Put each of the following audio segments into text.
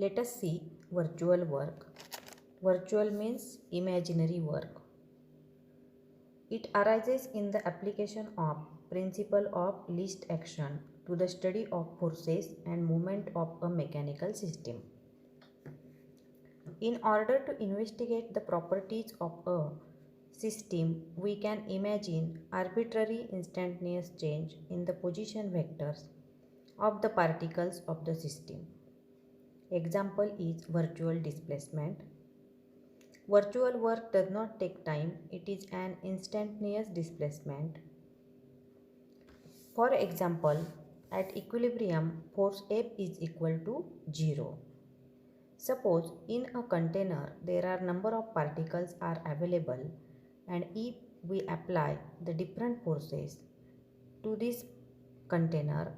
Let us see virtual work. Virtual means imaginary work. It arises in the application of principle of least action to the study of forces and movement of a mechanical system. In order to investigate the properties of a system, we can imagine arbitrary instantaneous change in the position vectors of the particles of the system. Example is virtual displacement. Virtual work does not take time, it is an instantaneous displacement. For example, at equilibrium, force F is equal to 0. Suppose in a container there are number of particles are available, and if we apply the different forces to this container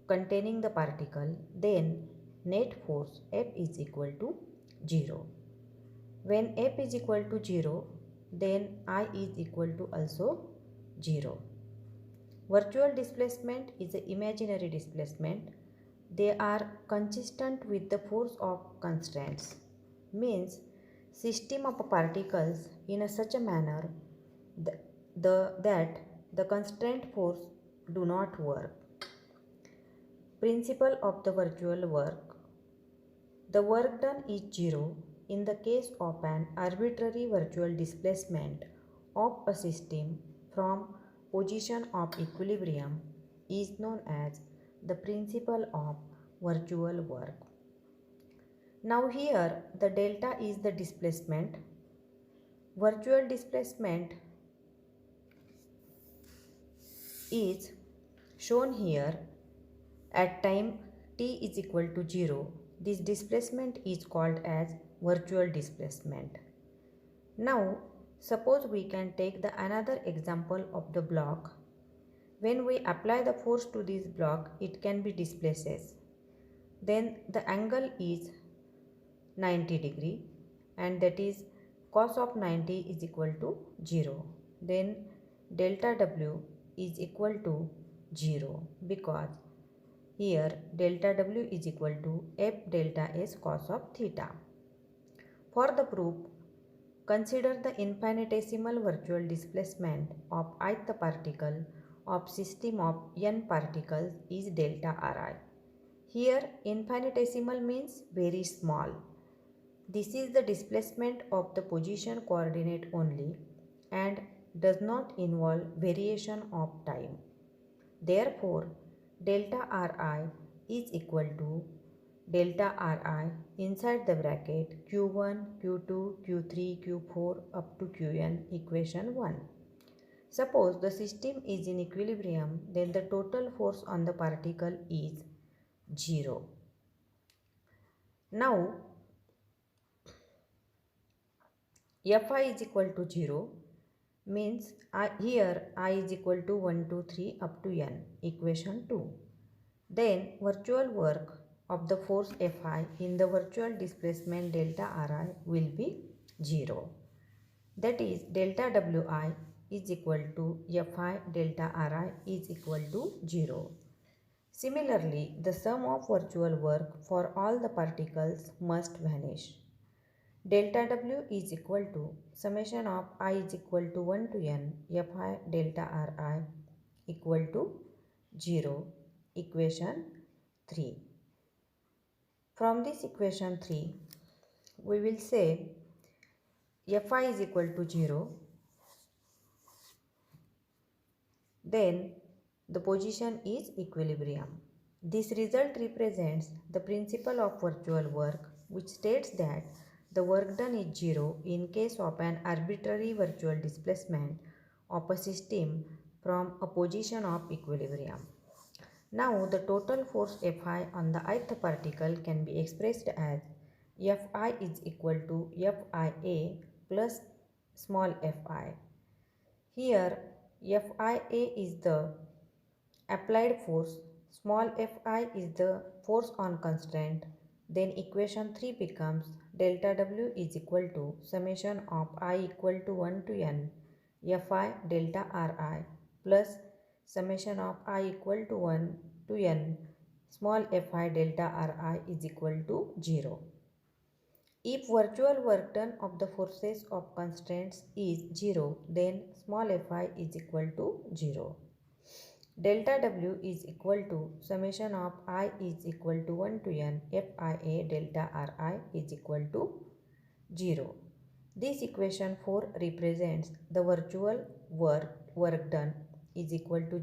containing the particle, then net force F is equal to 0. When F is equal to 0, then I is equal to also 0. Virtual displacement is an imaginary displacement. They are consistent with the force of constraints. Means system of particles in such a manner that the constraint force do not work. Principle of the virtual work. The work done is 0 in the case of an arbitrary virtual displacement of a system from position of equilibrium is known as the principle of virtual work. Now here the delta is the displacement. Virtual displacement is shown here at time t is equal to 0. This displacement is called as virtual displacement. Now suppose we can take the another example of the block. When we apply the force to this block, it can be displaces. Then the angle is 90 degree, and that is cos of 90 is equal to 0. Then delta W is equal to 0 because here delta W is equal to F delta S cos of theta. For the proof, consider the infinitesimal virtual displacement of ith particle of system of n particles is delta Ri. Here infinitesimal means very small. This is the displacement of the position coordinate only and does not involve variation of time. Therefore, delta Ri is equal to delta Ri inside the bracket Q1, Q2, Q3, Q4 up to Qn equation 1. Suppose the system is in equilibrium, then the total force on the particle is 0. Now, Fi is equal to 0 means here I is equal to 1, 2, 3 up to n equation 2. Then virtual work of the force Fi in the virtual displacement delta Ri will be 0. That is delta Wi is equal to Fi delta Ri is equal to 0. Similarly, the sum of virtual work for all the particles must vanish. Delta W is equal to summation of I is equal to 1 to n Fi delta Ri equal to 0 equation 3. From this equation 3, we will say Fi is equal to 0, then the position is equilibrium. This result represents the principle of virtual work, which states that the work done is 0 in case of an arbitrary virtual displacement of a system from a position of equilibrium. Now the total force Fi on the ith particle can be expressed as Fi is equal to Fia plus small fi. Here Fia is the applied force, small fi is the force on constraint. Then equation 3 becomes delta W is equal to summation of I equal to 1 to n Fi delta Ri plus summation of I equal to 1 to n small fi delta Ri is equal to 0. If virtual work done of the forces of constraints is 0, then small fi is equal to 0. Delta W is equal to summation of I is equal to 1 to n Fia delta Ri is equal to 0. This equation 4 represents the virtual work done is equal to 0.